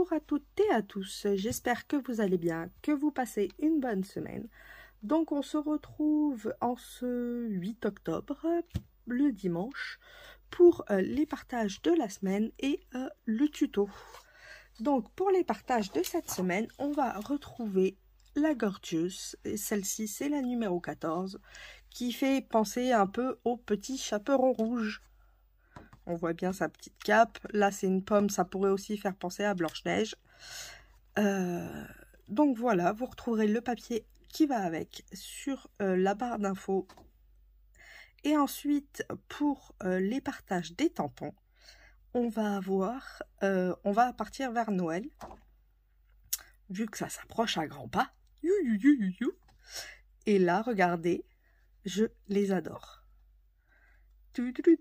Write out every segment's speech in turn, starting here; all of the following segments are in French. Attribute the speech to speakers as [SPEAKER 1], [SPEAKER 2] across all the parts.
[SPEAKER 1] Bonjour à toutes et à tous, j'espère que vous allez bien, que vous passez une bonne semaine. Donc on se retrouve en ce 8 octobre, le dimanche, pour les partages de la semaine et le tuto. Donc pour les partages de cette semaine, on va retrouver la Gorgeous, et celle-ci c'est la numéro 14, qui fait penser un peu au petit chaperon rouge. On voit bien sa petite cape. Là, c'est une pomme. Ça pourrait aussi faire penser à Blanche-Neige. Donc voilà, vous retrouverez le papier qui va avec sur la barre d'infos. Et ensuite, pour les partages des tampons, on va partir vers Noël. Vu que ça s'approche à grands pas. Et là, regardez, je les adore. Regardez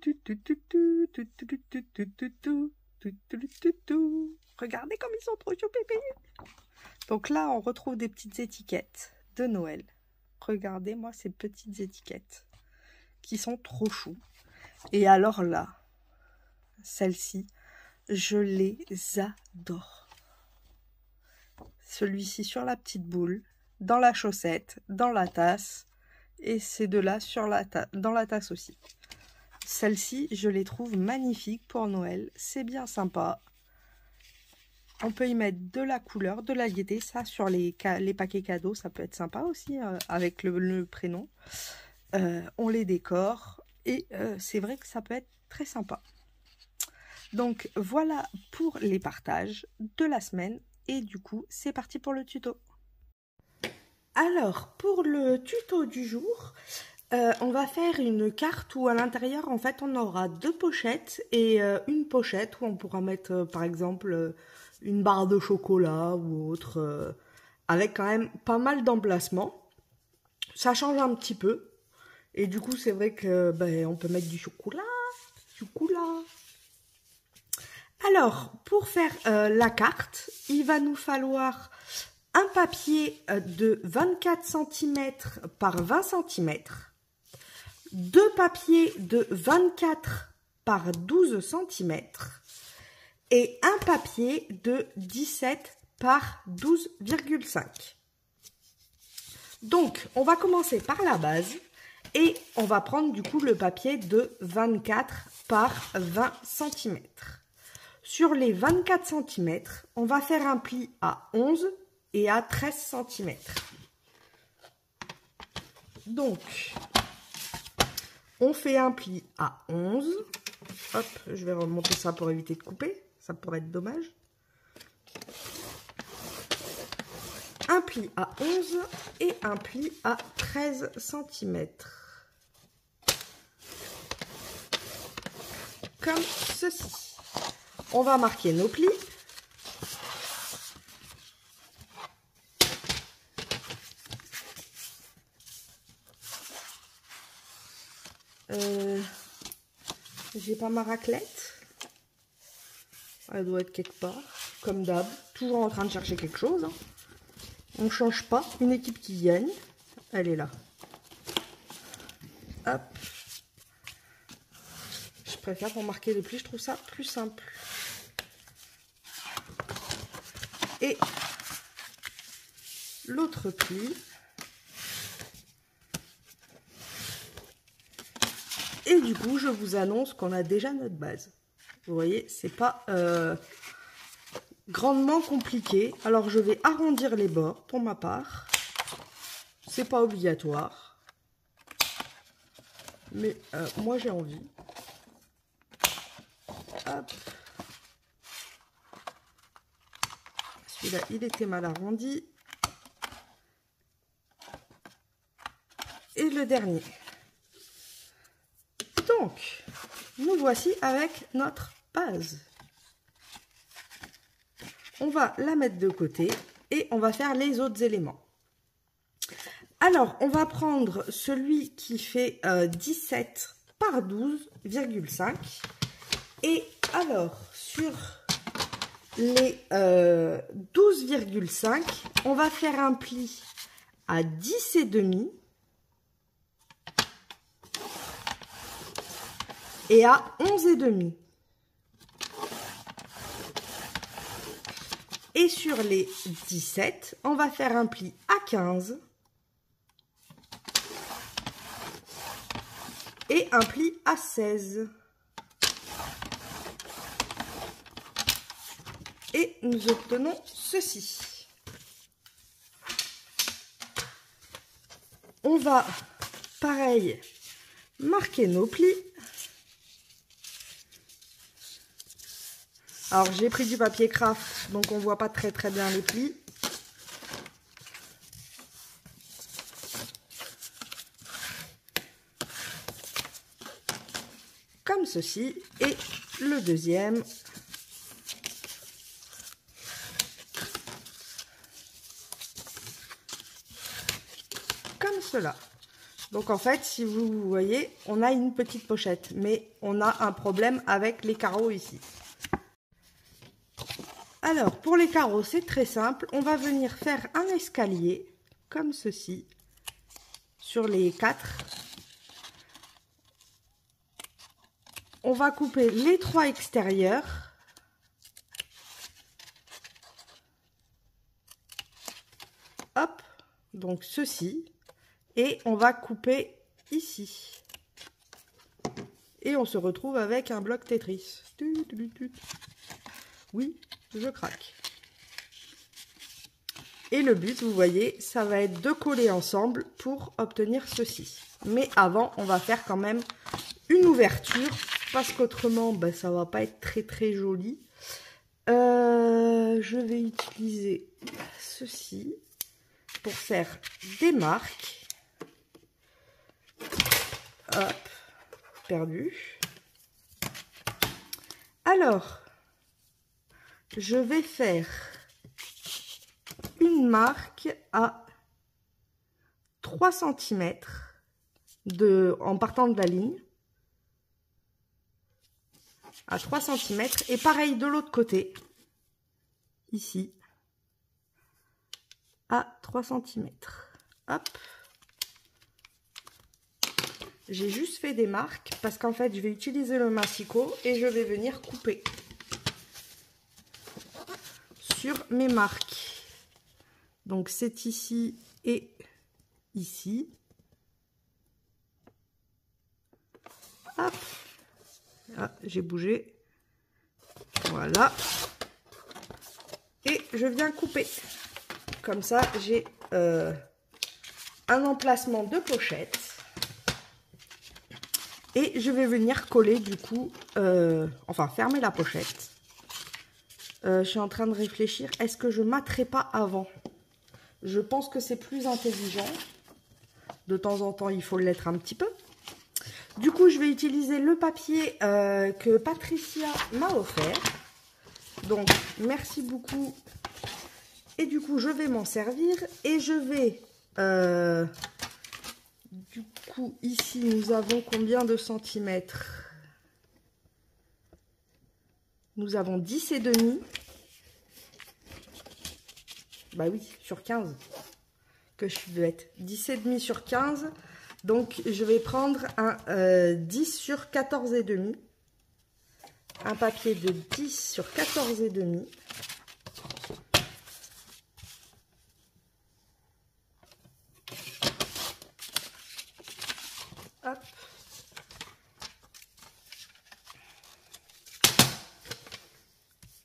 [SPEAKER 1] comme ils sont trop chou pépé. Donc là, on retrouve des petites étiquettes de Noël. Regardez-moi ces petites étiquettes qui sont trop chou. Et alors là, celles-ci, je les adore. Celui-ci sur la petite boule, dans la chaussette, dans la tasse, et ces deux-là dans la tasse aussi. Celle-ci, je les trouve magnifiques pour Noël. C'est bien sympa. On peut y mettre de la couleur, de la gaieté. Ça, sur les paquets cadeaux, ça peut être sympa aussi, avec le prénom. On les décore. Et c'est vrai que ça peut être très sympa. Donc, voilà pour les partages de la semaine. Et du coup, c'est parti pour le tuto. Alors, pour le tuto du jour... on va faire une carte où à l'intérieur, en fait, on aura deux pochettes et une pochette où on pourra mettre, par exemple, une barre de chocolat ou autre, avec quand même pas mal d'emplacements. Ça change un petit peu. Et du coup, c'est vrai que on peut mettre du chocolat. Alors, pour faire la carte, il va nous falloir un papier de 24 cm par 20 cm. Deux papiers de 24 par 12 cm et un papier de 17 par 12,5. Donc, on va commencer par la base et on va prendre du coup le papier de 24 par 20 cm. Sur les 24 cm, on va faire un pli à 11 et à 13 cm. Donc, on fait un pli à 11. Hop, je vais remonter ça pour éviter de couper. Ça pourrait être dommage. Un pli à 11 et un pli à 13 cm. Comme ceci. On va marquer nos plis. J'ai pas ma raclette. Elle doit être quelque part. Comme d'hab. Toujours en train de chercher quelque chose. Hein. On change pas. Une équipe qui gagne. Elle est là. Hop. Je préfère pour marquer les plis. Je trouve ça plus simple. Et l'autre pli. Et du coup, je vous annonce qu'on a déjà notre base. Vous voyez, c'est pas grandement compliqué. Alors, je vais arrondir les bords pour ma part. C'est pas obligatoire. Mais moi, j'ai envie. Hop. Celui-là, il était mal arrondi. Et le dernier. Donc, nous voici avec notre base. On va la mettre de côté et on va faire les autres éléments. Alors, on va prendre celui qui fait 17 par 12,5. Et alors, sur les 12,5, on va faire un pli à 10,5. Et à 11,5. Et sur les 17, on va faire un pli à 15 et un pli à 16. Et nous obtenons ceci. On va, pareil, marquer nos plis. Alors, j'ai pris du papier craft, donc on voit pas très bien les plis. Comme ceci. Et le deuxième. Comme cela. Donc en fait, si vous voyez, on a une petite pochette, mais on a un problème avec les carreaux ici. Alors, pour les carreaux, c'est très simple. On va venir faire un escalier, comme ceci, sur les 4. On va couper les 3 extérieurs. Hop, donc ceci. Et on va couper ici. Et on se retrouve avec un bloc Tetris. Oui, je craque. Et le but, vous voyez, ça va être de coller ensemble pour obtenir ceci. Mais avant, on va faire quand même une ouverture, parce qu'autrement, ben, ça va pas être très joli. Je vais utiliser ceci pour faire des marques. Hop, perdu. Alors, je vais faire une marque à 3 cm en partant de la ligne. À 3 cm. Et pareil de l'autre côté. Ici. À 3 cm. Hop. J'ai juste fait des marques parce qu'en fait, je vais utiliser le massicot et je vais venir couper sur mes marques. Donc, c'est ici et ici. Hop. Ah, j'ai bougé. Voilà. Et je viens couper. Comme ça, j'ai un emplacement de pochette. Et je vais venir coller du coup, enfin fermer la pochette. Je suis en train de réfléchir, est-ce que je mâterai pas avant? Je pense que c'est plus intelligent. De temps en temps, il faut l'être un petit peu. Du coup, je vais utiliser le papier que Patricia m'a offert. Donc, merci beaucoup. Et du coup, je vais m'en servir. Et je vais... du coup, ici, nous avons combien de centimètres? Nous avons 10,5. Bah oui, sur 15. Que je suis bête. 10,5 sur 15. Donc, je vais prendre un 10 sur 14,5. Un papier de 10 sur 14,5. Hop.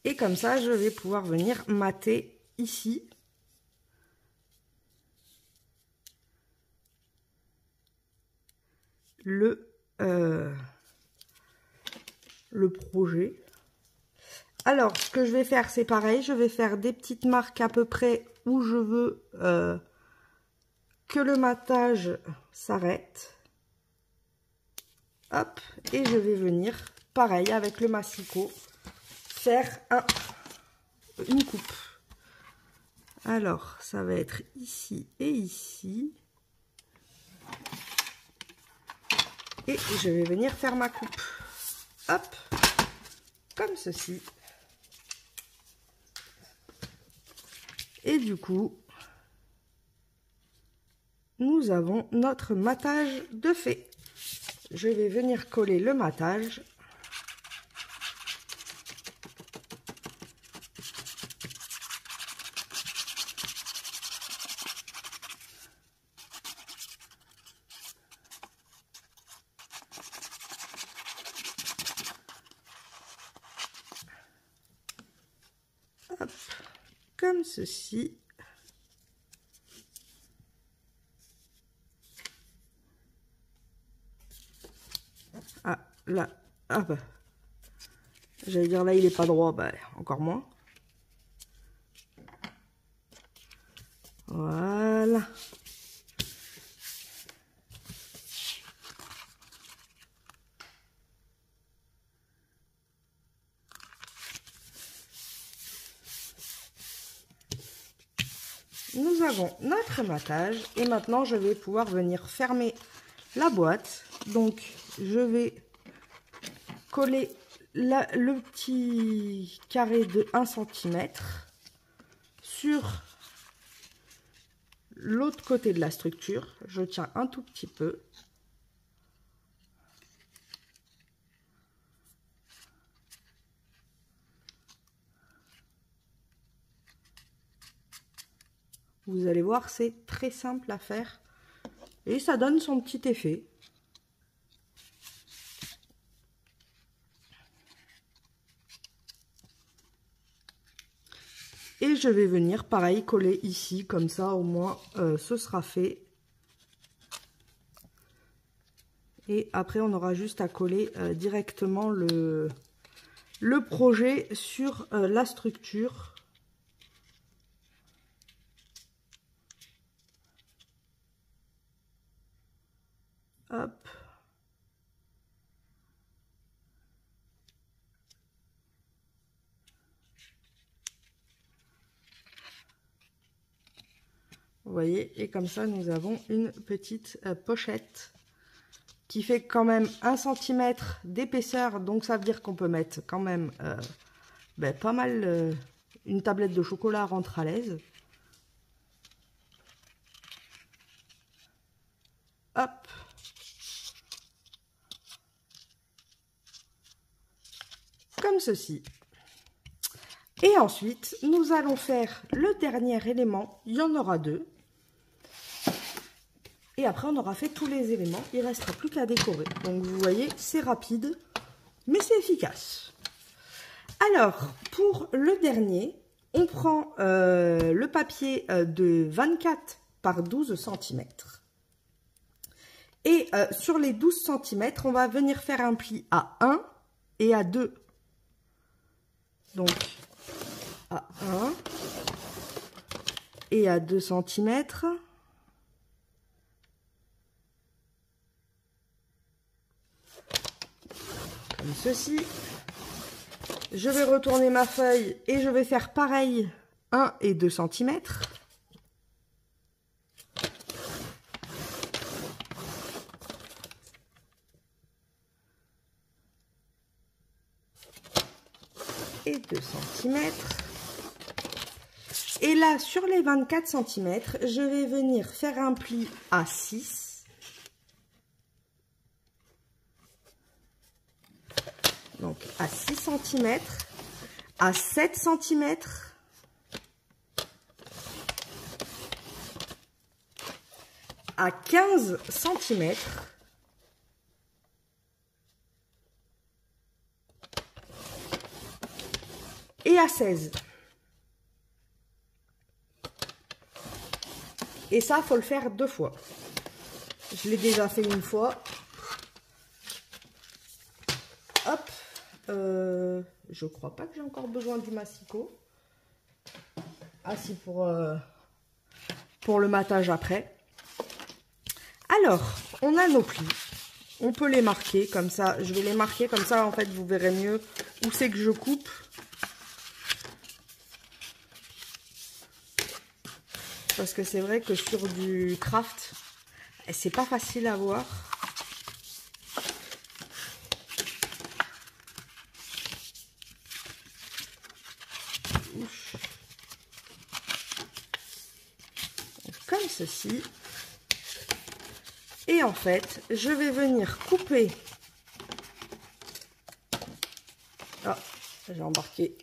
[SPEAKER 1] Et comme ça, je vais pouvoir venir mâter ici. Le projet. Alors, ce que je vais faire, c'est pareil. Je vais faire des petites marques à peu près où je veux que le matage s'arrête. Hop. Et je vais venir, pareil, avec le massicot, faire une coupe. Alors, ça va être ici et ici. Et je vais venir faire ma coupe. Hop, comme ceci. Et du coup, nous avons notre matage de fait. Je vais venir coller le matage. Hop, comme ceci. Ah, là, ah bah, j'allais dire là il est pas droit, bah encore moins. Voilà. Nous avons notre matage et maintenant je vais pouvoir venir fermer la boîte. Donc je vais coller le petit carré de 1 cm sur l'autre côté de la structure. Je tiens un tout petit peu. Vous allez voir, c'est très simple à faire et ça donne son petit effet. Et je vais venir pareil coller ici, comme ça au moins ce sera fait. Et après on aura juste à coller directement le projet sur la structure. Hop. Vous voyez, et comme ça nous avons une petite pochette qui fait quand même 1 cm d'épaisseur, donc ça veut dire qu'on peut mettre quand même pas mal, une tablette de chocolat rentre à l'aise. Hop. Comme ceci. Et ensuite, nous allons faire le dernier élément, il y en aura 2. Et après, on aura fait tous les éléments, il ne restera plus qu'à décorer. Donc vous voyez, c'est rapide, mais c'est efficace. Alors, pour le dernier, on prend le papier de 24 par 12 cm. Et sur les 12 cm, on va venir faire un pli à 1 et à 2. Donc, à 1 et à 2 cm. Comme ceci. Je vais retourner ma feuille et je vais faire pareil 1 et 2 cm. Et 2 cm. Et là, sur les 24 cm, je vais venir faire un pli à 6. Donc, à 6 cm, à 7 cm, à 15 cm, et à 16. Et ça, faut le faire 2 fois. Je l'ai déjà fait une fois. Hop. Je crois pas que j'ai encore besoin du massicot. Ah si, pour le matage après. Alors, on a nos plis. On peut les marquer comme ça. Je vais les marquer comme ça, en fait, vous verrez mieux où c'est que je coupe. Parce que c'est vrai que sur du craft, c'est pas facile à voir. Comme ceci. Et en fait, je vais venir couper. Ah, j'ai embarqué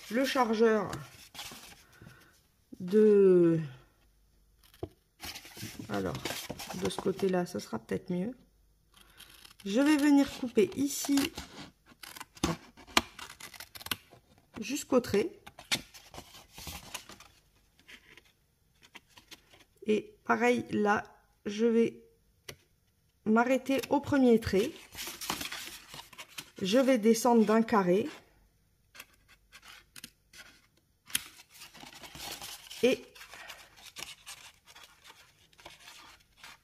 [SPEAKER 1] le chargeur de... Alors, de ce côté-là, ce sera peut-être mieux. Je vais venir couper ici jusqu'au trait. Et pareil, là, je vais m'arrêter au premier trait. Je vais descendre d'un carré. Et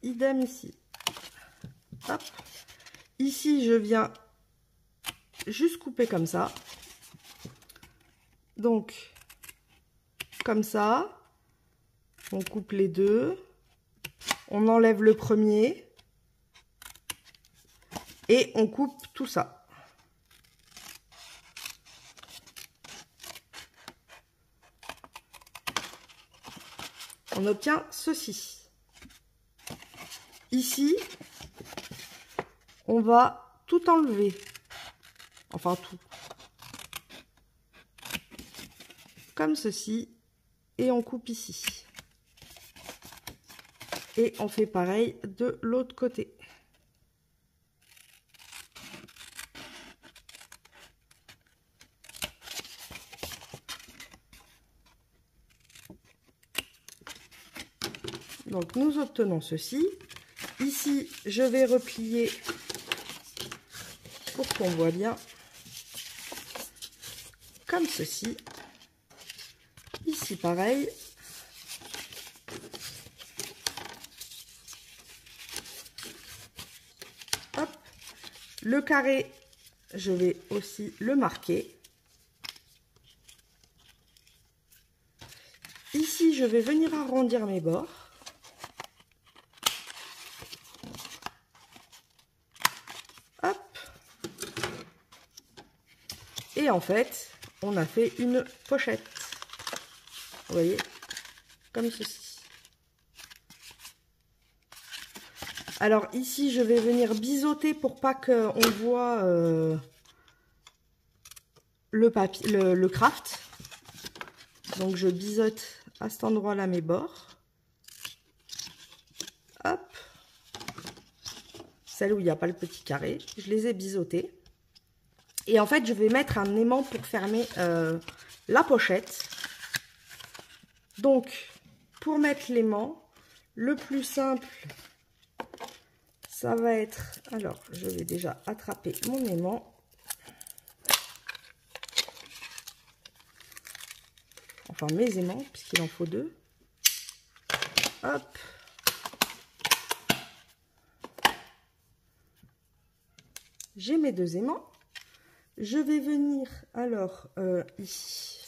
[SPEAKER 1] idem ici. Hop. Ici, je viens juste couper comme ça. Donc, comme ça. On coupe les deux. On enlève le premier. Et on coupe tout ça. On obtient ceci. Ici, on va tout enlever. Enfin, tout. Comme ceci. Et on coupe ici. Et on fait pareil de l'autre côté. Donc nous obtenons ceci. Ici, je vais replier pour qu'on voit bien. Comme ceci. Ici, pareil. Hop. Le carré, je vais aussi le marquer. Ici, je vais venir arrondir mes bords. Hop. Et en fait, on a fait une pochette. Vous voyez, comme ceci. Alors ici, je vais venir biseauter pour pas qu'on voit le papier, le craft. Donc je biseaute à cet endroit-là mes bords. Hop. Celle où il n'y a pas le petit carré, je les ai biseautés. Et en fait, je vais mettre un aimant pour fermer la pochette. Donc, pour mettre l'aimant, le plus simple, ça va être... Alors, je vais déjà attraper mon aimant. Enfin, mes aimants, puisqu'il en faut deux. Hop. J'ai mes deux aimants. Je vais venir, alors, ici.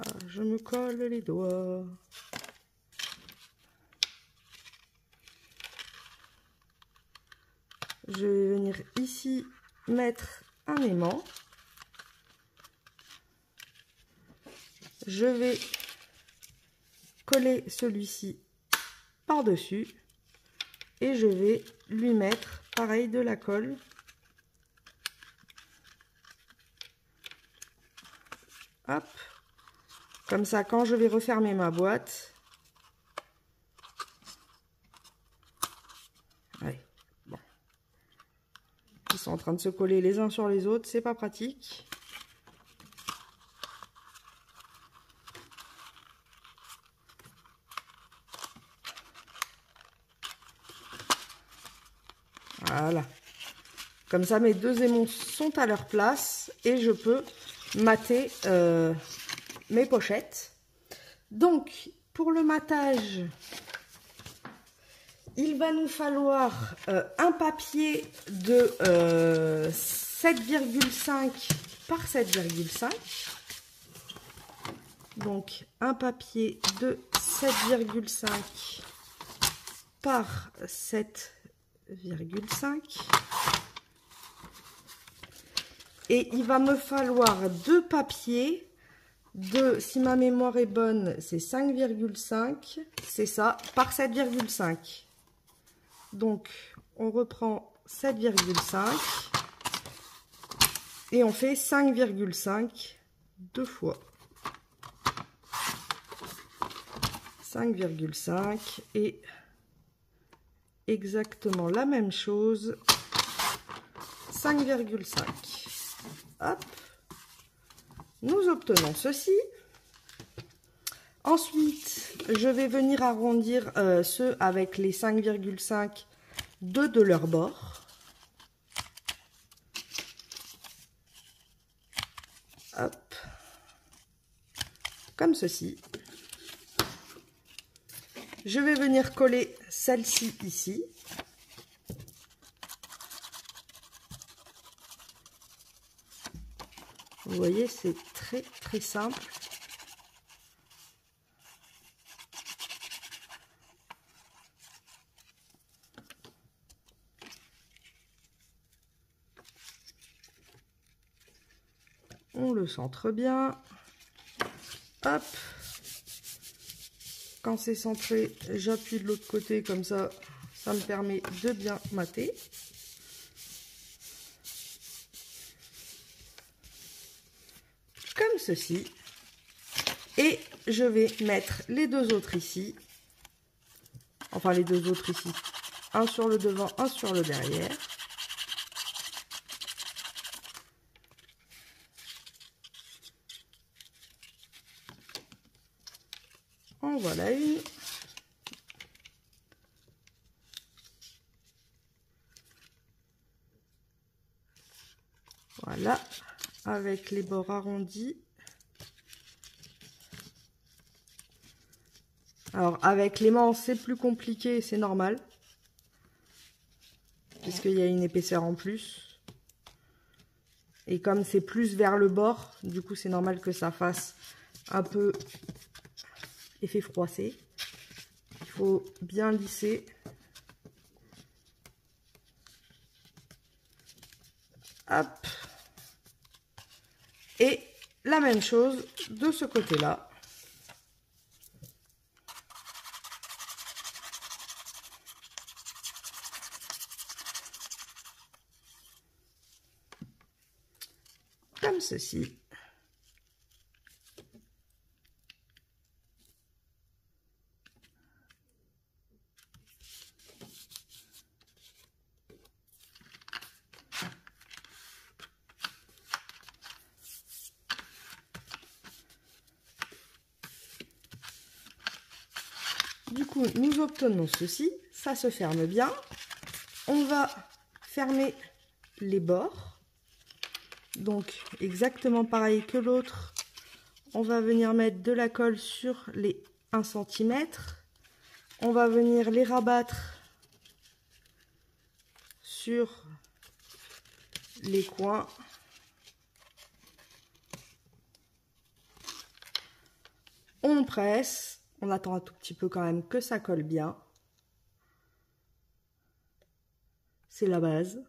[SPEAKER 1] Ah, je me colle les doigts. Je vais venir ici mettre un aimant. Je vais coller celui-ci par-dessus et je vais lui mettre pareil de la colle. Hop. Comme ça, quand je vais refermer ma boîte, ouais, bon. Ils sont en train de se coller les uns sur les autres, c'est pas pratique. Voilà. Comme ça, mes deux aimants sont à leur place et je peux mater mes pochettes. Donc, pour le matage, il va nous falloir un papier de 7,5 par 7,5. Donc, un papier de 7,5 par 7,5. Et il va me falloir deux papiers de, si ma mémoire est bonne, c'est 5,5, c'est ça, par 7,5. Donc, on reprend 7,5 et on fait 5,5 deux fois. 5,5 et exactement la même chose 5,5. Hop. Nous obtenons ceci. Ensuite, je vais venir arrondir ceux avec les 5,5 de leur bord. Hop. Comme ceci. Je vais venir coller celle-ci ici. Vous voyez, c'est très très simple. On le centre bien. Hop. Quand c'est centré, j'appuie de l'autre côté comme ça, ça me permet de bien mater. Comme ceci. Et je vais mettre les deux autres ici. Enfin, les deux autres ici. Un sur le devant, un sur le derrière. En voilà une. Voilà, avec les bords arrondis. Alors, avec l'aimant, c'est plus compliqué, c'est normal. Puisqu'il y a une épaisseur en plus. Et comme c'est plus vers le bord, du coup, c'est normal que ça fasse un peu effet froissé. Il faut bien lisser. Hop. Et la même chose de ce côté-là. Comme ceci. Du coup, nous obtenons ceci. Ça se ferme bien. On va fermer les bords. Donc, exactement pareil que l'autre. On va venir mettre de la colle sur les 1 cm. On va venir les rabattre sur les coins. On presse. On attend un tout petit peu quand même que ça colle bien. C'est la base.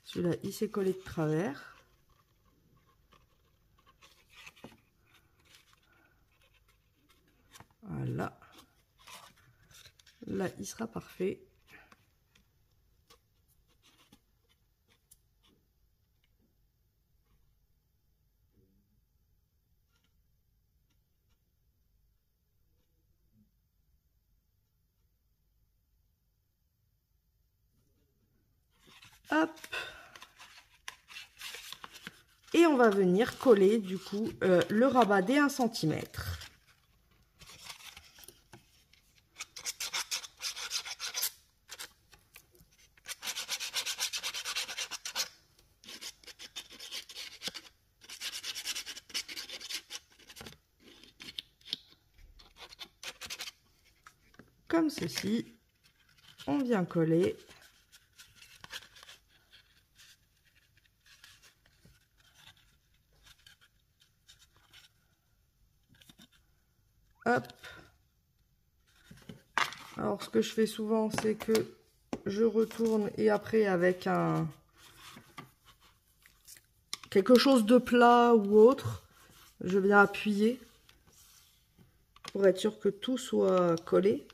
[SPEAKER 1] Celui-là, il s'est collé de travers. Voilà. Là, il sera parfait. Hop. Et on va venir coller du coup le rabat des 1 cm. Comme ceci, on vient coller. Hop. Alors ce que je fais souvent, c'est que je retourne et après avec quelque chose de plat ou autre, je viens appuyer pour être sûr que tout soit collé.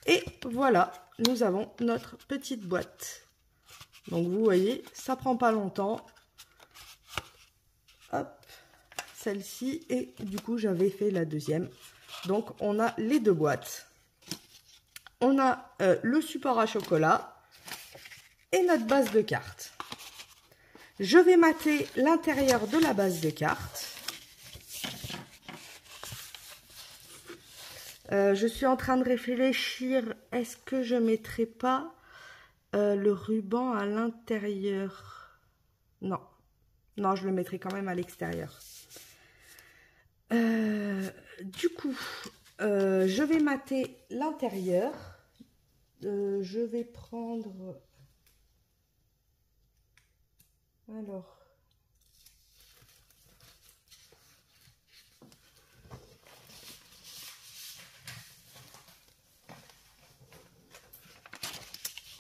[SPEAKER 1] Et voilà, nous avons notre petite boîte. Donc vous voyez, ça prend pas longtemps. Hop, celle-ci, et du coup j'avais fait la deuxième. Donc on a les deux boîtes. On a le support à chocolat et notre base de cartes. Je vais mater l'intérieur de la base de cartes. Je suis en train de réfléchir, est-ce que je mettrai pas le ruban à l'intérieur? Non, non, je le mettrai quand même à l'extérieur. Du coup, je vais mater l'intérieur. Je vais prendre... Alors...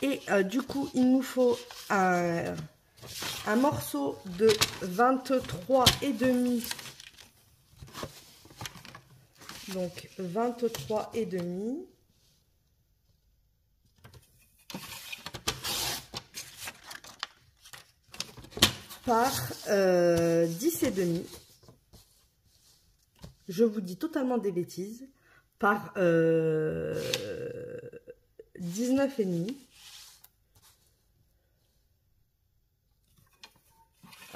[SPEAKER 1] Et du coup, il nous faut un morceau de 23,5. Donc 23,5. Par 10,5. Je vous dis totalement des bêtises. Par 19,5.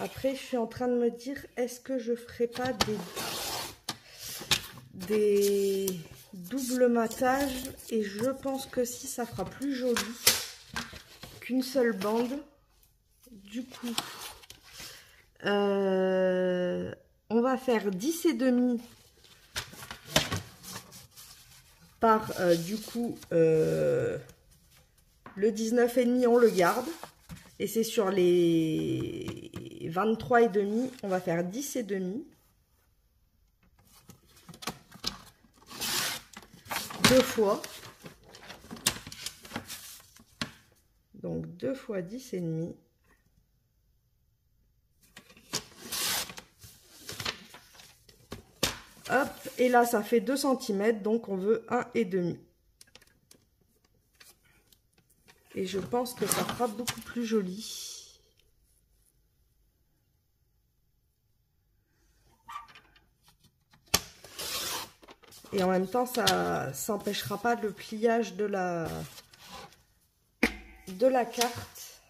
[SPEAKER 1] Après, je suis en train de me dire, est-ce que je ferai pas des doubles matages? Et je pense que si, ça fera plus joli qu'une seule bande. Du coup, on va faire 10,5 par, du coup, le 19,5, on le garde. Et c'est sur les 23,5, on va faire 10,5. Deux fois. Donc 2 fois 10,5. Hop, et là ça fait 2 cm, donc on veut 1,5. Et je pense que ça fera beaucoup plus joli. Et en même temps, ça n'empêchera pas le pliage de la carte.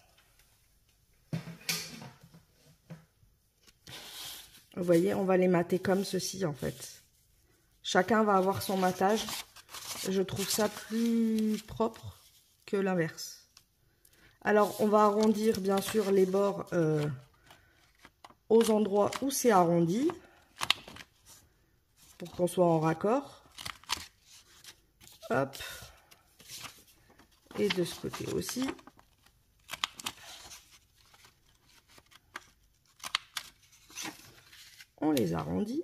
[SPEAKER 1] Vous voyez, on va les mater comme ceci en fait. Chacun va avoir son matage. Je trouve ça plus propre que l'inverse. Alors, on va arrondir bien sûr les bords aux endroits où c'est arrondi pour qu'on soit en raccord. Hop. Et de ce côté aussi. On les arrondit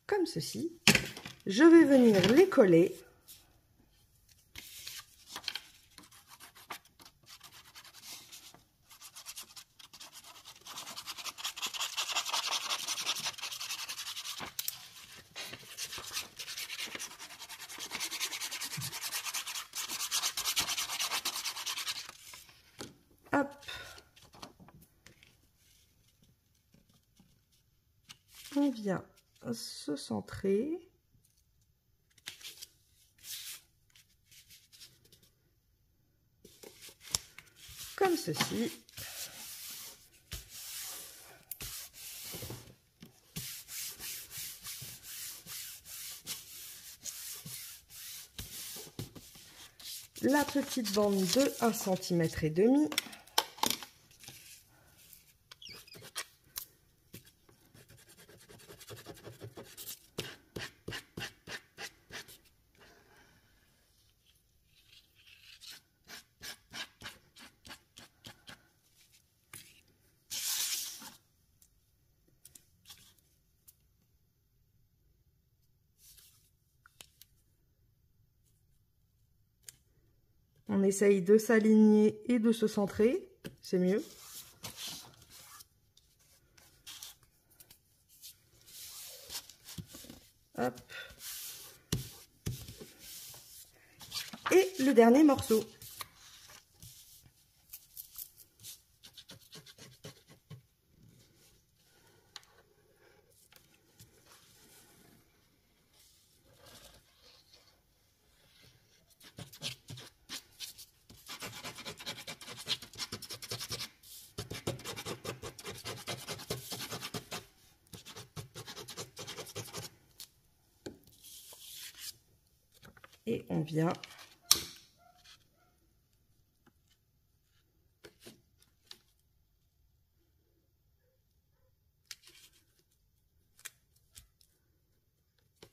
[SPEAKER 1] comme ceci. Je vais venir les coller. Hop. On vient se centrer. Comme ceci. La petite bande de 1,5 cm. On essaye de s'aligner et de se centrer, c'est mieux. Hop. Et le dernier morceau. Et on vient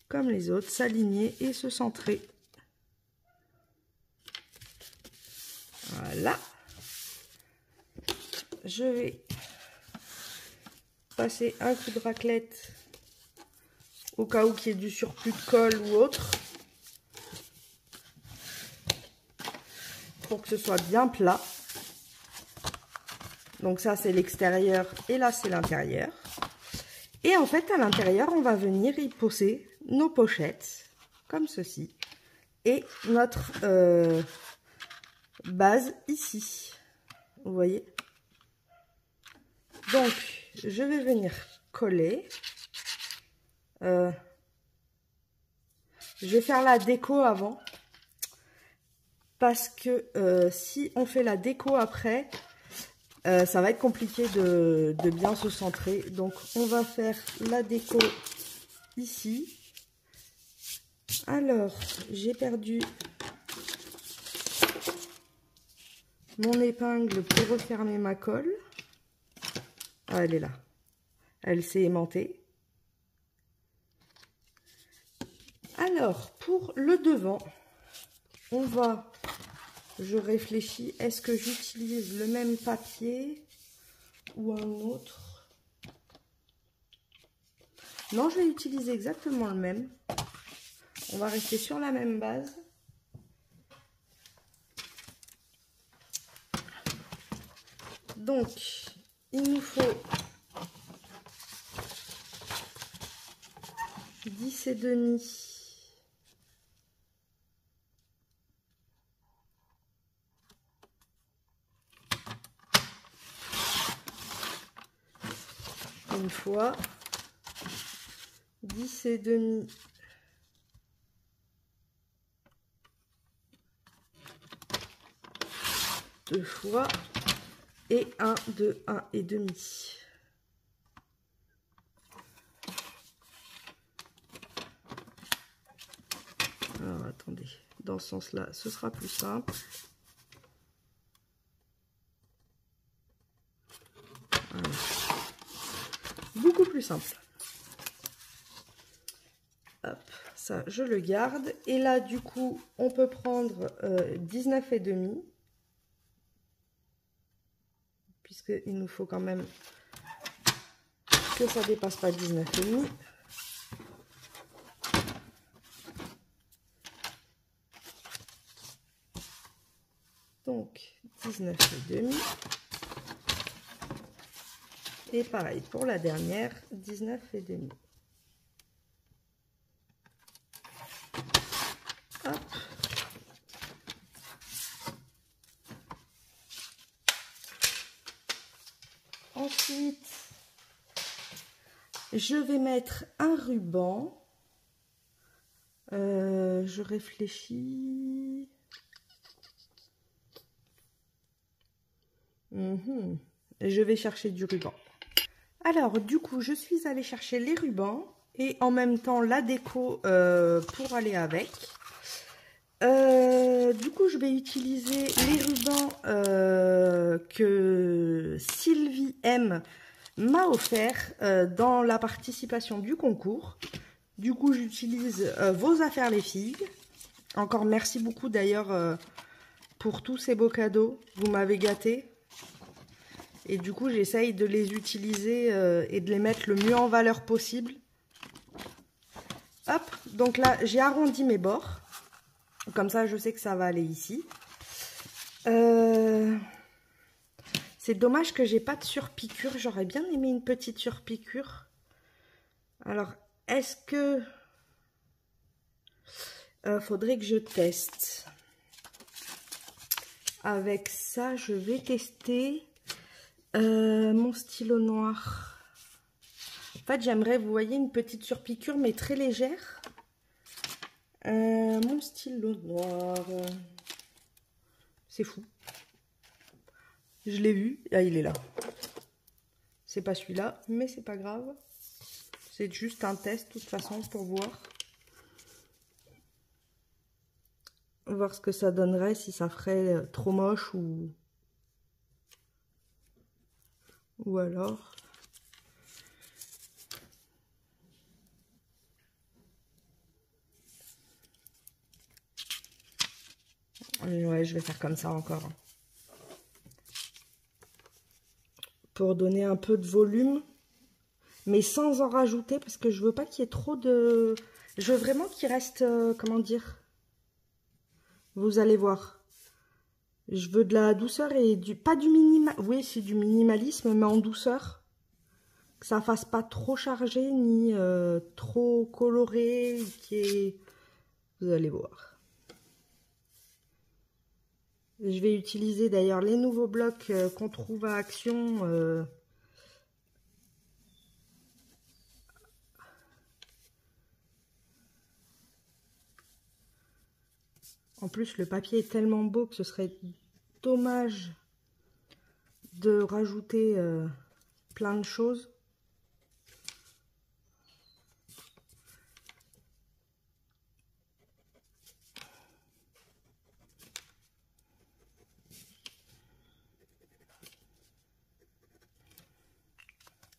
[SPEAKER 1] comme les autres, s'aligner et se centrer. Voilà. Je vais passer un coup de raclette au cas où il y ait du surplus de colle ou autre, pour que ce soit bien plat. Donc ça c'est l'extérieur et là c'est l'intérieur. Et en fait à l'intérieur on va venir y poser nos pochettes comme ceci et notre base ici. Vous voyez? Donc je vais venir coller. Je vais faire la déco avant. Parce que si on fait la déco après, ça va être compliqué de bien se centrer. Donc on va faire la déco ici. Alors, j'ai perdu mon épingle pour refermer ma colle. Ah, elle est là. Elle s'est aimantée. Alors, pour le devant, on va... Je réfléchis, est-ce que j'utilise le même papier ou un autre? Non, je vais utiliser exactement le même. On va rester sur la même base. Donc, il nous faut 10,5. Une fois, 10,5. Deux fois, et 1, 2, 1,5. Alors attendez, dans ce sens-là, ce sera plus simple. Voilà. Beaucoup plus simple. Hop, ça je le garde. Et là du coup, on peut prendre 19,5. Puisqu'il nous faut quand même que ça dépasse pas 19,5. Donc 19,5. Et pareil pour la dernière, 19,5. Hop. Ensuite, je vais mettre un ruban. Je réfléchis. Je vais chercher du ruban. Alors, du coup, je suis allée chercher les rubans et en même temps la déco pour aller avec. Du coup, je vais utiliser les rubans que Sylvie M m'a offert dans la participation du concours. Du coup, j'utilise vos affaires les filles. Encore merci beaucoup d'ailleurs pour tous ces beaux cadeaux. Vous m'avez gâté. Et du coup, j'essaye de les utiliser et de les mettre le mieux en valeur possible. Hop, donc là, j'ai arrondi mes bords. Comme ça, je sais que ça va aller ici. C'est dommage que j'ai pas de surpiqûre. J'aurais bien aimé une petite surpiqûre. Alors, est-ce que... faudrait que je teste. Avec ça, je vais tester mon stylo noir. En fait, j'aimerais, vous voyez, une petite surpiqûre, mais très légère. Mon stylo noir. C'est fou. Je l'ai vu. Ah, il est là. C'est pas celui-là, mais c'est pas grave. C'est juste un test, de toute façon, pour voir. Voir ce que ça donnerait, si ça ferait trop moche ou alors. Ouais, je vais faire comme ça encore. Pour donner un peu de volume, mais sans en rajouter, parce que je veux pas qu'il y ait trop de... Je veux vraiment qu'il reste, comment dire, vous allez voir. Je veux de la douceur et du... Pas du minimalisme, oui, c'est du minimalisme, mais en douceur. Que ça fasse pas trop chargé, ni trop coloré, qui est... Vous allez voir. Je vais utiliser d'ailleurs les nouveaux blocs qu'on trouve à Action. En plus, le papier est tellement beau que ce serait dommage de rajouter plein de choses.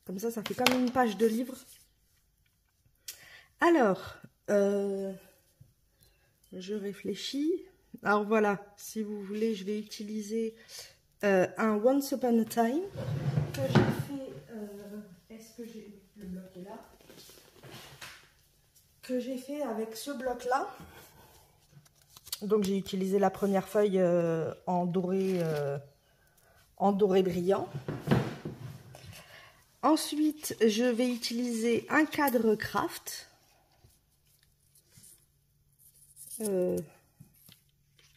[SPEAKER 1] Comme ça fait comme une page de livre. Alors, je réfléchis. Alors voilà, si vous voulez, je vais utiliser un Once Upon a Time que j'ai fait. Est-ce que j'ai... Le bloc est là. Que j'ai fait avec ce bloc-là. Donc j'ai utilisé la première feuille en doré brillant. Ensuite, je vais utiliser un cadre craft.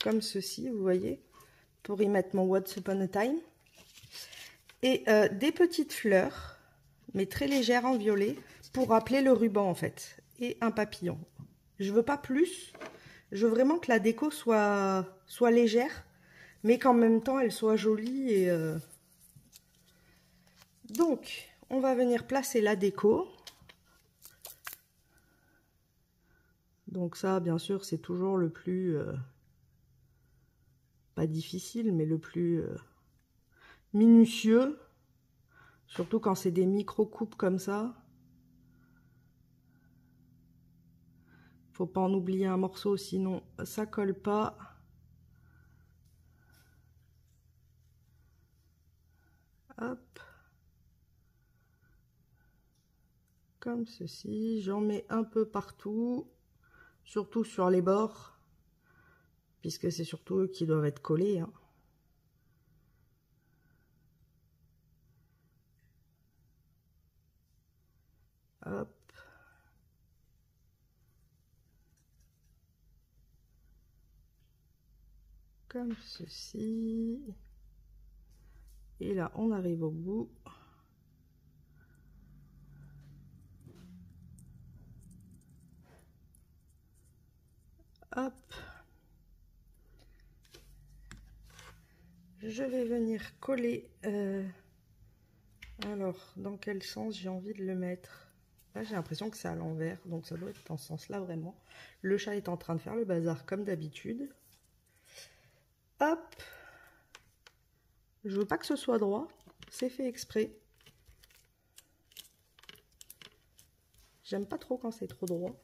[SPEAKER 1] Comme ceci, vous voyez, pour y mettre mon Once Upon a Time. Et des petites fleurs, mais très légères en violet, pour rappeler le ruban en fait. Et un papillon. Je veux pas plus. Je veux vraiment que la déco soit légère, mais qu'en même temps elle soit jolie. Et donc, on va venir placer la déco. Donc ça, bien sûr, c'est toujours le plus... pas difficile, mais le plus minutieux. Surtout quand c'est des micro-coupes comme ça. Faut pas en oublier un morceau, sinon ça colle pas. Hop. Comme ceci. J'en mets un peu partout. Surtout sur les bords. Puisque c'est surtout eux qui doivent être collés. Hein. Hop. Comme ceci. Et là, on arrive au bout. Hop. Je vais venir coller. Alors, dans quel sens j'ai envie de le mettre? Là, j'ai l'impression que c'est à l'envers, donc ça doit être dans ce sens-là vraiment. Le chat est en train de faire le bazar comme d'habitude. Hop. Je veux pas que ce soit droit, c'est fait exprès. J'aime pas trop quand c'est trop droit.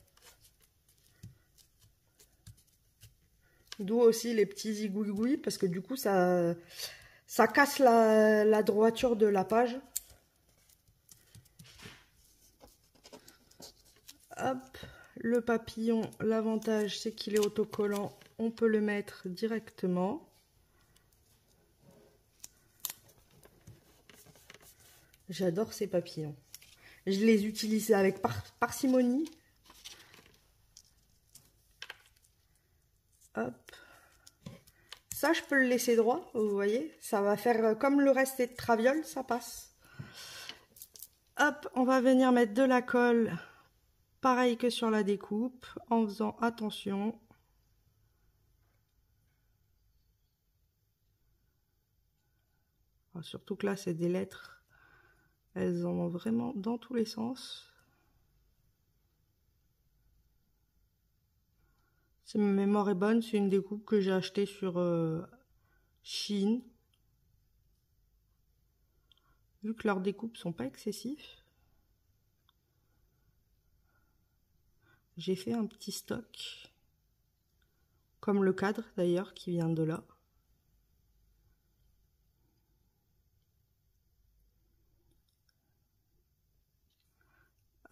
[SPEAKER 1] D'où aussi les petits zigouigouis, parce que du coup, ça casse la droiture de la page. Hop, le papillon, l'avantage, c'est qu'il est autocollant. On peut le mettre directement. J'adore ces papillons. Je les utilise avec parcimonie. Hop. Ça, je peux le laisser droit, vous voyez. Ça va faire comme le reste est de traviole, ça passe. Hop, on va venir mettre de la colle, pareil que sur la découpe, en faisant attention. Alors, surtout que là, c'est des lettres. Elles en ont vraiment dans tous les sens. Si ma mémoire est bonne, c'est une découpe que j'ai achetée sur Shein. Vu que leurs découpes sont pas excessifs, j'ai fait un petit stock. Comme le cadre d'ailleurs qui vient de là.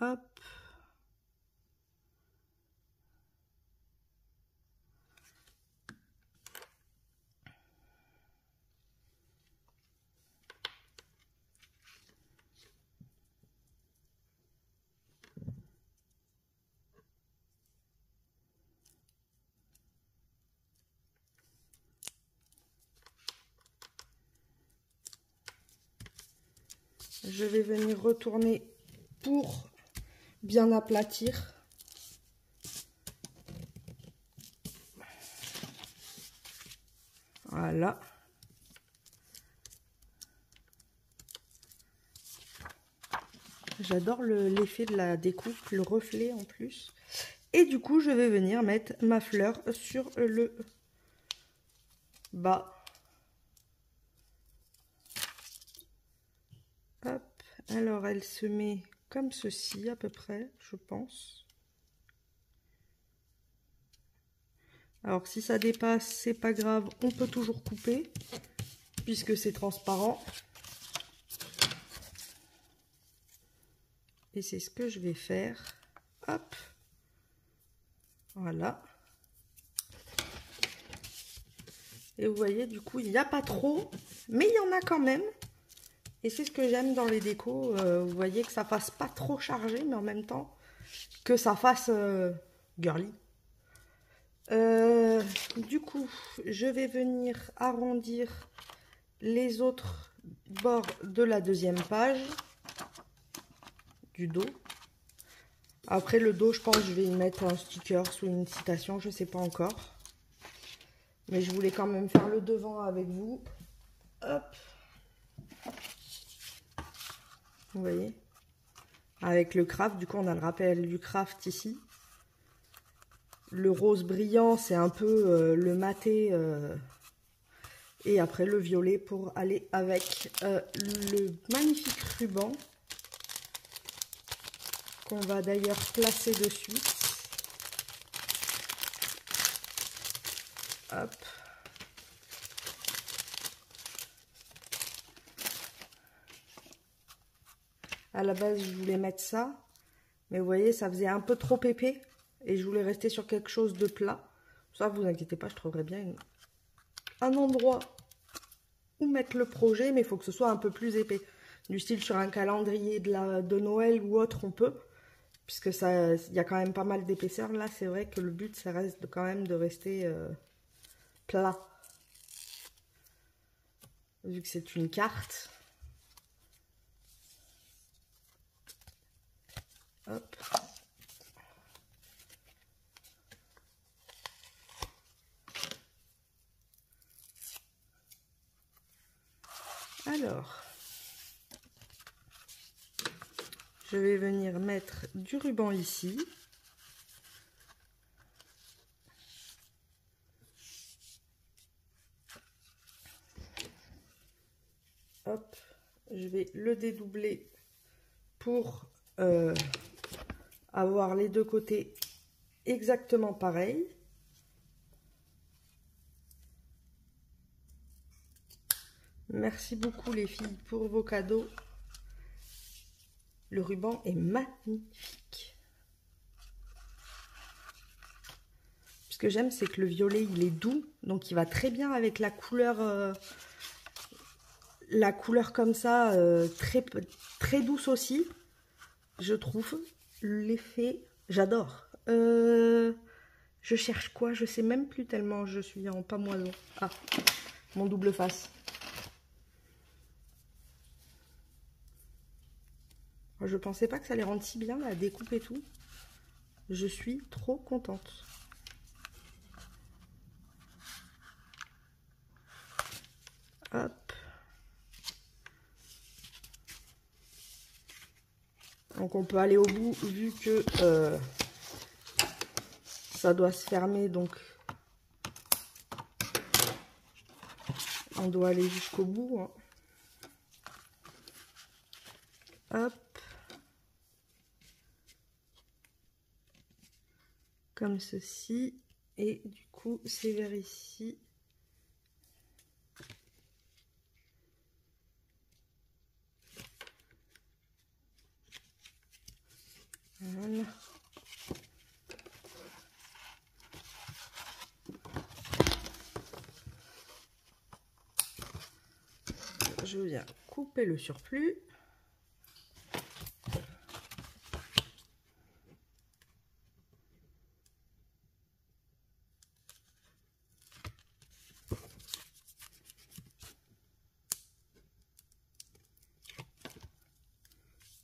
[SPEAKER 1] Hop. Je vais venir retourner pour bien aplatir. Voilà. J'adore l'effet de la découpe, le reflet en plus. Et du coup, je vais venir mettre ma fleur sur le bas. Hop. Alors, elle se met comme ceci à peu près, je pense. Alors, si ça dépasse, c'est pas grave, on peut toujours couper, puisque c'est transparent. Et c'est ce que je vais faire. Hop. Voilà. Et vous voyez, du coup, il n'y a pas trop, mais il y en a quand même. Et c'est ce que j'aime dans les décos. Vous voyez que ça fasse pas trop chargé, mais en même temps, que ça fasse girly. Du coup, je vais venir arrondir les autres bords de la deuxième page du dos. Après le dos, je pense que je vais y mettre un sticker ou une citation, je sais pas encore. Mais je voulais quand même faire le devant avec vous. Hop. Vous voyez? Avec le craft, du coup on a le rappel du craft ici. Le rose brillant, c'est un peu le maté. Et après le violet pour aller avec le magnifique ruban. Qu'on va d'ailleurs placer dessus. Hop. À la base, je voulais mettre ça. Mais vous voyez, ça faisait un peu trop épais. Et je voulais rester sur quelque chose de plat. Ça, vous inquiétez pas, je trouverai bien un endroit où mettre le projet. Mais il faut que ce soit un peu plus épais. Du style sur un calendrier de Noël ou autre, on peut. Puisque ça, il y a quand même pas mal d'épaisseur. Là, c'est vrai que le but, ça reste quand même de rester plat. Vu que c'est une carte. Hop. Alors, je vais venir mettre du ruban ici. Hop, je vais le dédoubler pour avoir les deux côtés exactement pareils. Merci beaucoup les filles pour vos cadeaux. Le ruban est magnifique. Ce que j'aime, c'est que le violet, il est doux. Donc, il va très bien avec la couleur comme ça, très douce aussi. Je trouve l'effet, j'adore. Je Je cherche quoi? Je sais même plus tellement je suis en pamoison. Ah, mon double face. Je pensais pas que ça allait rendre si bien la découpe et tout. Je suis trop contente. Hop. Donc on peut aller au bout vu que ça doit se fermer, donc on doit aller jusqu'au bout. Hein. Hop. Comme ceci. Et du coup, c'est vers ici. Voilà. Je viens couper le surplus.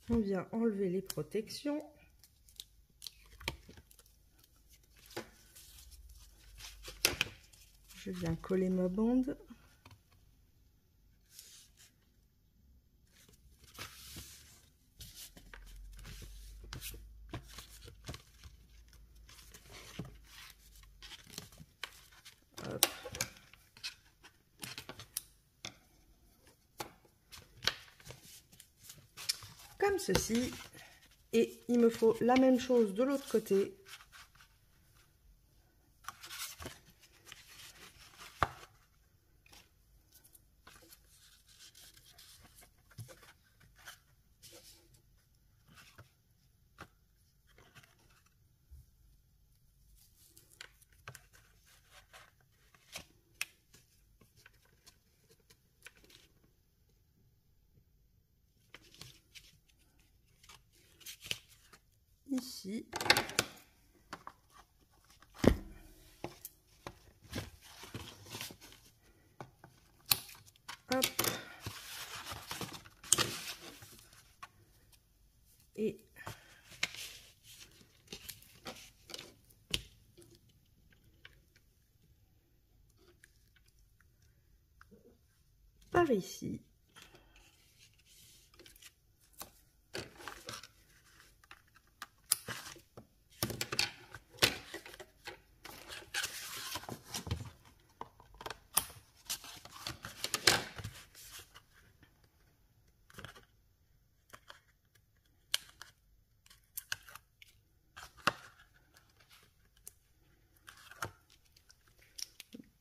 [SPEAKER 1] On vient enlever les protections. Je viens coller ma bande. Hop. Comme ceci. Et il me faut la même chose de l'autre côté. Ici. Hop. Et par ici.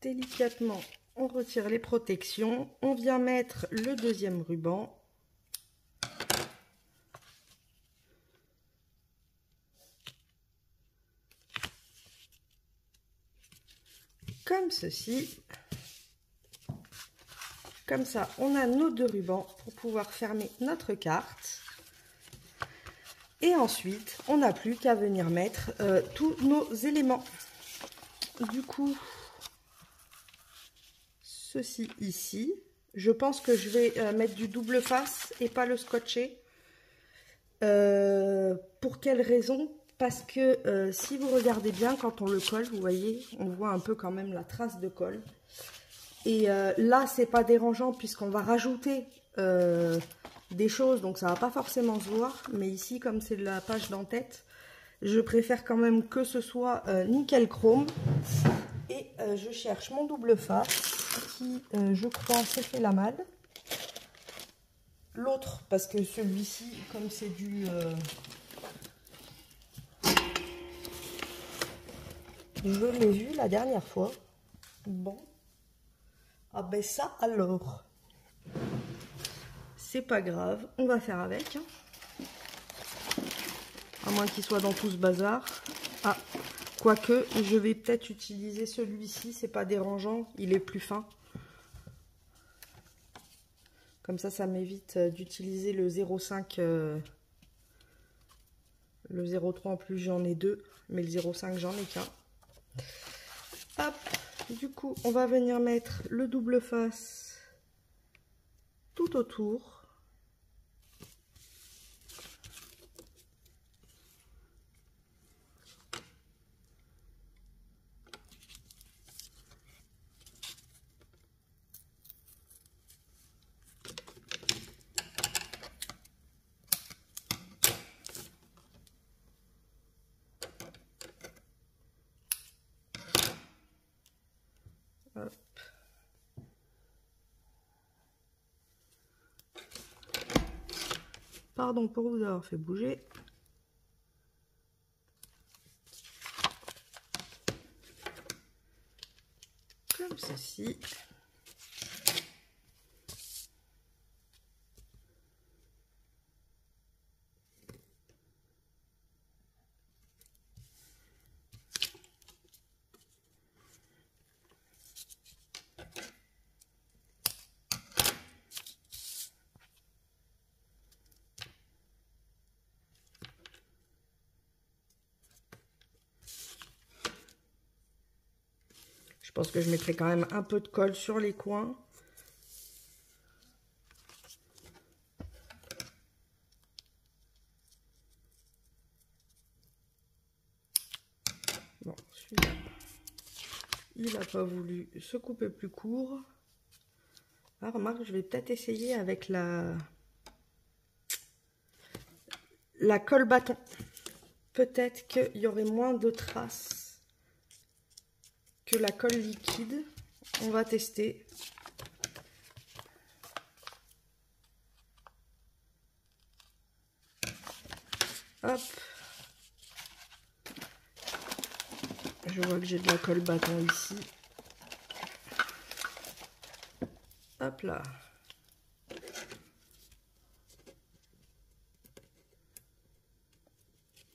[SPEAKER 1] Délicatement, on retire les protections. On vient mettre le deuxième ruban. Comme ceci. Comme ça, on a nos deux rubans pour pouvoir fermer notre carte. Et ensuite, on n'a plus qu'à venir mettre tous nos éléments. Du coup, ceci ici. Je pense que je vais mettre du double face et pas le scotcher. Pour quelle raison? Parce que si vous regardez bien, quand on le colle, vous voyez, on voit un peu quand même la trace de colle. Et là, c'est pas dérangeant puisqu'on va rajouter des choses, donc ça va pas forcément se voir. Mais ici, comme c'est de la page d'en-tête, je préfère quand même que ce soit nickel chrome. Et je cherche mon double face qui, je crois, s'est fait la malle. L'autre, parce que celui-ci, comme c'est du... je l'ai vu la dernière fois. Bon. Ah ben ça alors. C'est pas grave, on va faire avec. Hein. À moins qu'il soit dans tout ce bazar. Ah, quoique, je vais peut-être utiliser celui-ci, c'est pas dérangeant, il est plus fin. Comme ça m'évite d'utiliser le 0,5. Le 0,3 en plus, j'en ai deux, mais le 0,5, j'en ai qu'un. Hop, du coup, on va venir mettre le double face tout autour. Hop. Pardon pour vous avoir fait bouger. Comme ceci. Je pense que je mettrai quand même un peu de colle sur les coins. Bon, celui-là, il n'a pas voulu se couper plus court. Ah, remarque, je vais peut-être essayer avec la colle bâton. Peut-être qu'il y aurait moins de traces que la colle liquide. On va tester. Hop. Je vois que j'ai de la colle bâton ici. Hop là.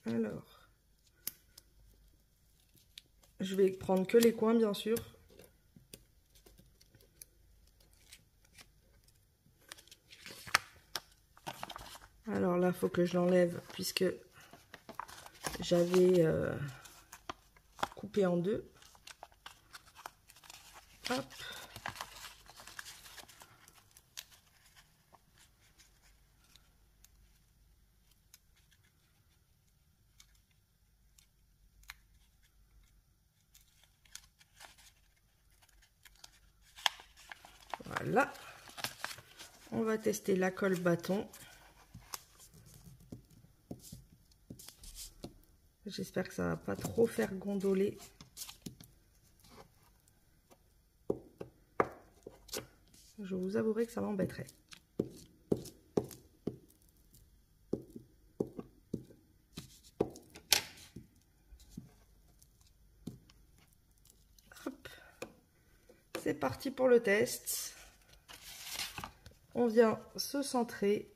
[SPEAKER 1] Alors. Je vais prendre que les coins, bien sûr. Alors là, il faut que je l'enlève puisque j'avais coupé en deux. Hop. Voilà. On va tester la colle bâton. J'espère que ça va pas trop faire gondoler. Je vous avouerai que ça m'embêterait. Hop. C'est parti pour le test. On vient se centrer.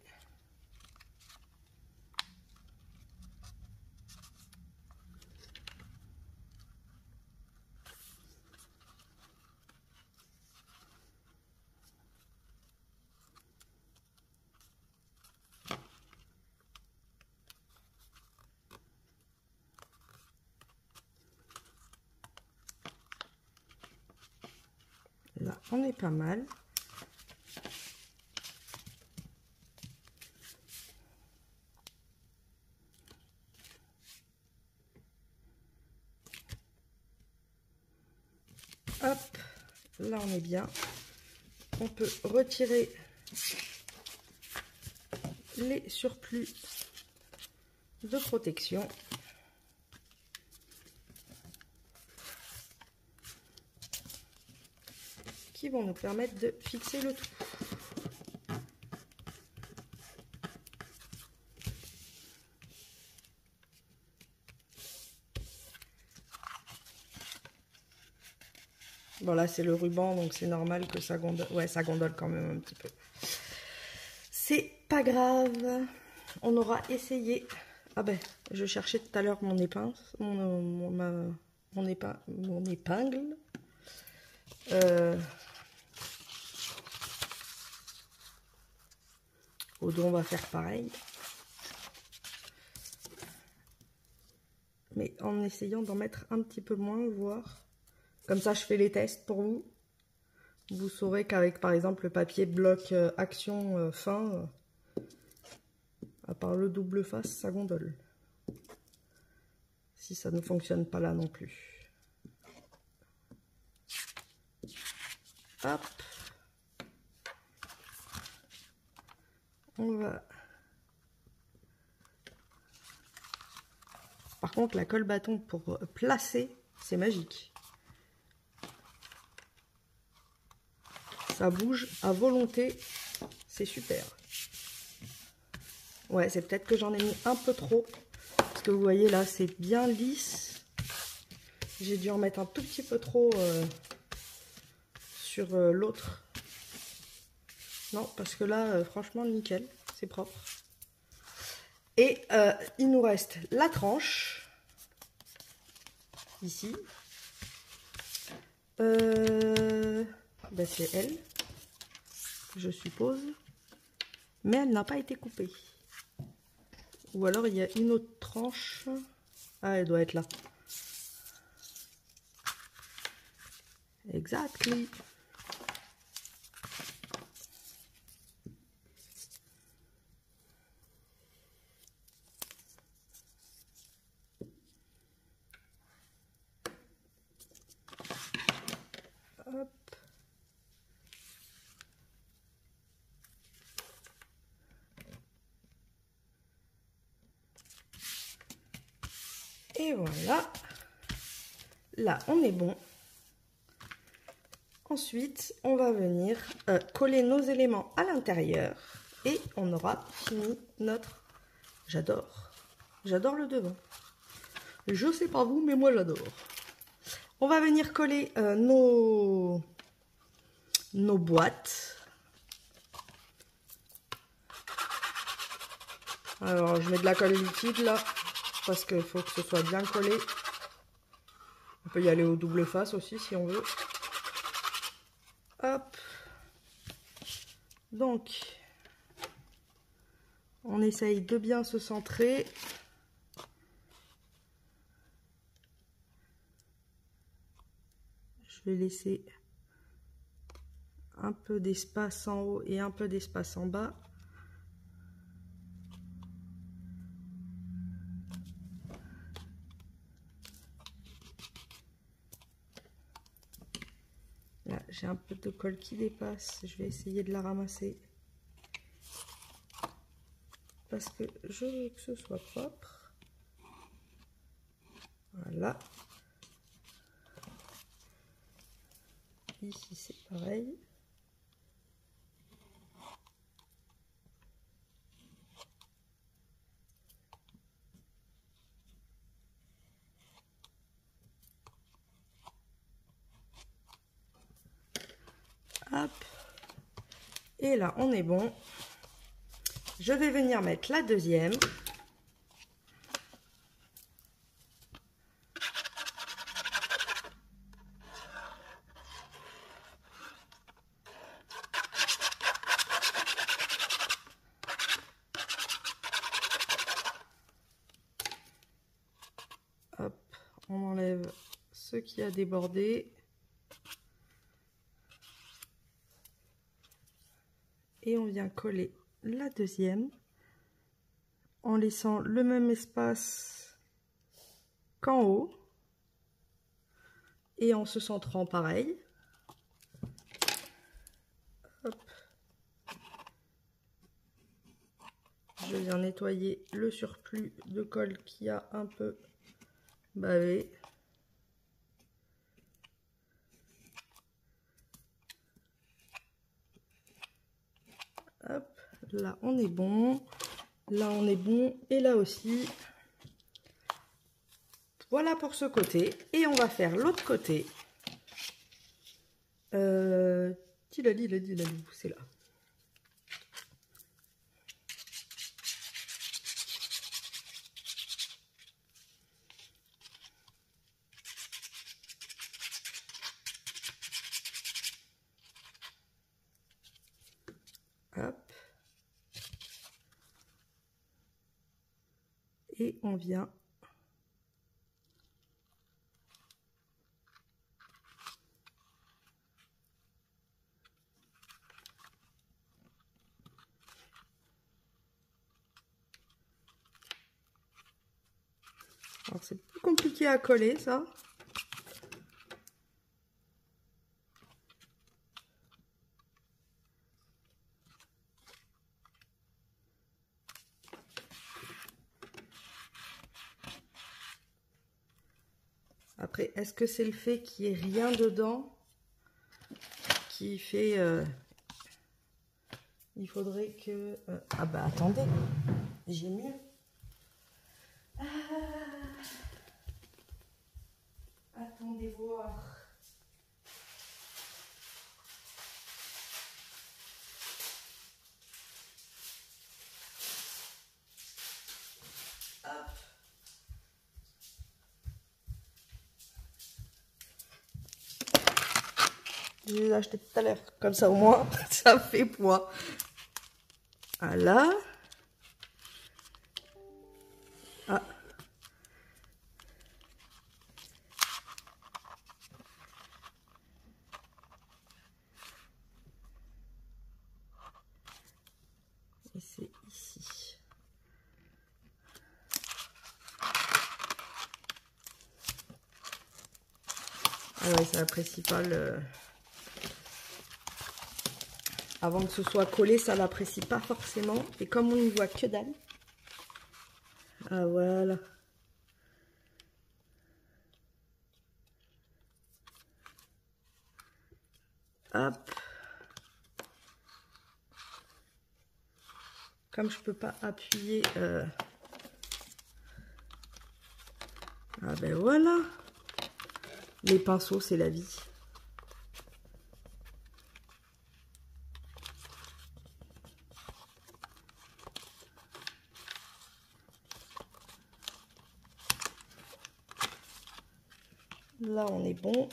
[SPEAKER 1] Là, on est pas mal. Hop, là on est bien. On peut retirer les surplus de protection. Qui vont nous permettre de fixer le tout. Bon là c'est le ruban donc c'est normal que ça gondole. Ouais, ça gondole quand même un petit peu. C'est pas grave. On aura essayé. Ah ben, je cherchais tout à l'heure mon épingle. Mon épingle. Au dos on va faire pareil. mais en essayant d'en mettre un petit peu moins, voir. Comme ça, je fais les tests pour vous. Vous saurez qu'avec, par exemple, le papier bloc action fin, à part le double face, ça gondole. Si ça ne fonctionne pas là non plus. Hop. On va... Par contre, la colle bâton pour placer, c'est magique. Ça bouge à volonté, c'est super. Ouais, c'est peut-être que j'en ai mis un peu trop. Parce que vous voyez là, c'est bien lisse. J'ai dû en mettre un tout petit peu trop sur l'autre. Non, parce que là, franchement, nickel, c'est propre. Et il nous reste la tranche, ici. Ben c'est elle, je suppose. Mais elle n'a pas été coupée. Ou alors il y a une autre tranche. Ah, elle doit être là. Exactly. Hop. Et voilà. Là, on est bon. Ensuite, on va venir coller nos éléments à l'intérieur. Et on aura fini notre... J'adore. J'adore le devant. Je sais pas vous, mais moi j'adore. On va venir coller nos boîtes. Alors, je mets de la colle liquide là, parce qu'il faut que ce soit bien collé. On peut y aller au double face aussi si on veut. Hop. Donc, on essaye de bien se centrer. Je vais laisser un peu d'espace en haut et un peu d'espace en bas. Là, j'ai un peu de colle qui dépasse. Je vais essayer de la ramasser. Parce que je veux que ce soit propre. Voilà. Ici, c'est pareil. Hop. Et là, on est bon. Je vais venir mettre la deuxième. Hop, on enlève ce qui a débordé. Et on vient coller la deuxième en laissant le même espace qu'en haut et en se centrant pareil. Hop. Je viens nettoyer le surplus de colle qui a un peu bavé. Hop, là on est bon, là on est bon et là aussi. Voilà pour ce côté et on va faire l'autre côté. C'est là. Hop. Et on vient Alors c'est plus compliqué à coller ça. Après, est-ce que c'est le fait qu'il n'y ait rien dedans qui fait... il faudrait que... ah bah attendez, j'ai mieux. Attendez voir. Hop. Je les ai achetés tout à l'heure, comme ça au moins ça fait poids. Voilà. Ah. Et c'est ici. Ah ouais, c'est la principale. Avant que ce soit collé, ça l'apprécie pas forcément. Et comme on n'y voit que dalle. Ah voilà. Hop. Comme je peux pas appuyer. Ah ben voilà. Les pinceaux, c'est la vie. Là, on est bon.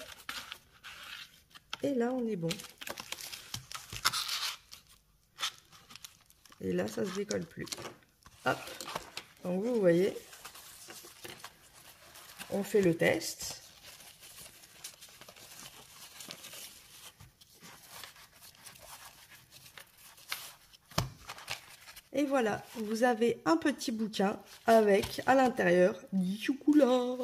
[SPEAKER 1] Et là, on est bon. Et là, ça se décolle plus. Hop. Donc, vous voyez, on fait le test. Et voilà, vous avez un petit bouquin avec, à l'intérieur, du chocolat.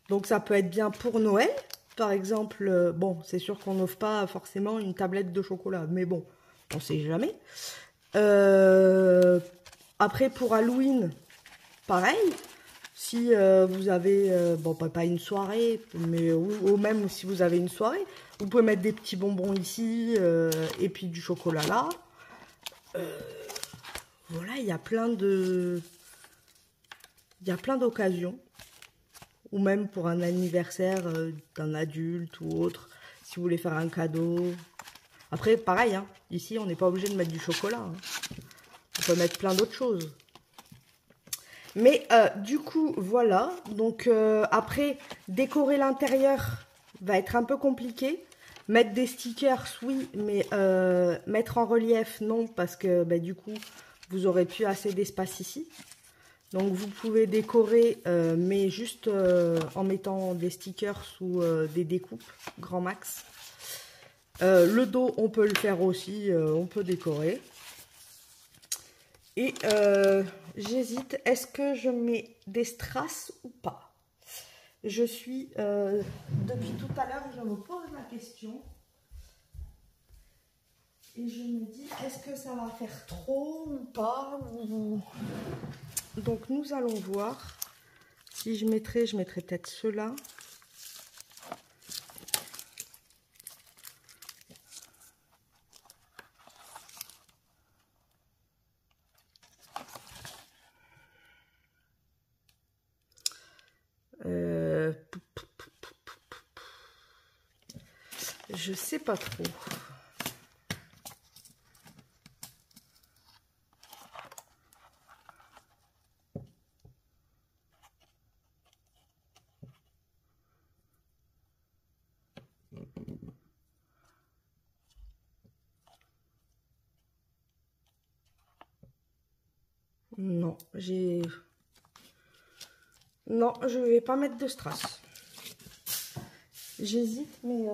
[SPEAKER 1] Donc, ça peut être bien pour Noël. Par exemple, bon, c'est sûr qu'on n'offre pas forcément une tablette de chocolat. Mais bon, on sait jamais. Après, pour Halloween, pareil. Si vous avez, bon, pas une soirée, mais ou même si vous avez une soirée, vous pouvez mettre des petits bonbons ici et puis du chocolat là. Voilà, il y a plein d'occasions. Ou même pour un anniversaire d'un adulte ou autre, si vous voulez faire un cadeau. Après, pareil, hein, ici, on n'est pas obligé de mettre du chocolat. Hein. On peut mettre plein d'autres choses. Mais du coup, voilà. Donc après, décorer l'intérieur va être un peu compliqué. Mettre des stickers, oui, mais mettre en relief, non, parce que bah, du coup, vous aurez plus assez d'espace ici. Donc vous pouvez décorer, mais juste en mettant des stickers ou des découpes, grand max. Le dos, on peut le faire aussi, on peut décorer. Et j'hésite, est-ce que je mets des strass ou pas? Je suis, depuis tout à l'heure, je me pose la question. Et je me dis, est-ce que ça va faire trop ou pas? Donc nous allons voir. Si je mettrais peut-être ceux-là. Je sais pas trop. Non, non, je vais pas mettre de strass. J'hésite, mais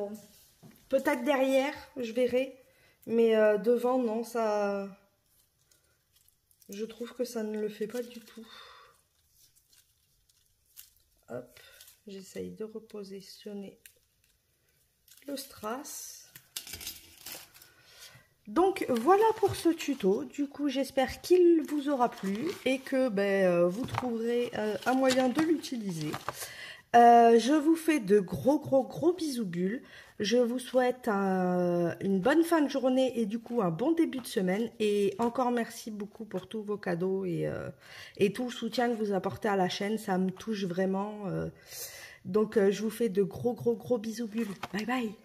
[SPEAKER 1] peut-être derrière, je verrai. Mais devant, non, ça... Je trouve que ça ne le fait pas du tout. J'essaye de repositionner le strass. Donc voilà pour ce tuto. Du coup, j'espère qu'il vous aura plu et que vous trouverez un moyen de l'utiliser. Je vous fais de gros bisous bulles. Je vous souhaite une bonne fin de journée et du coup un bon début de semaine. Et encore merci beaucoup pour tous vos cadeaux et tout le soutien que vous apportez à la chaîne. Ça me touche vraiment. Donc je vous fais de gros bisous bulles. Bye bye.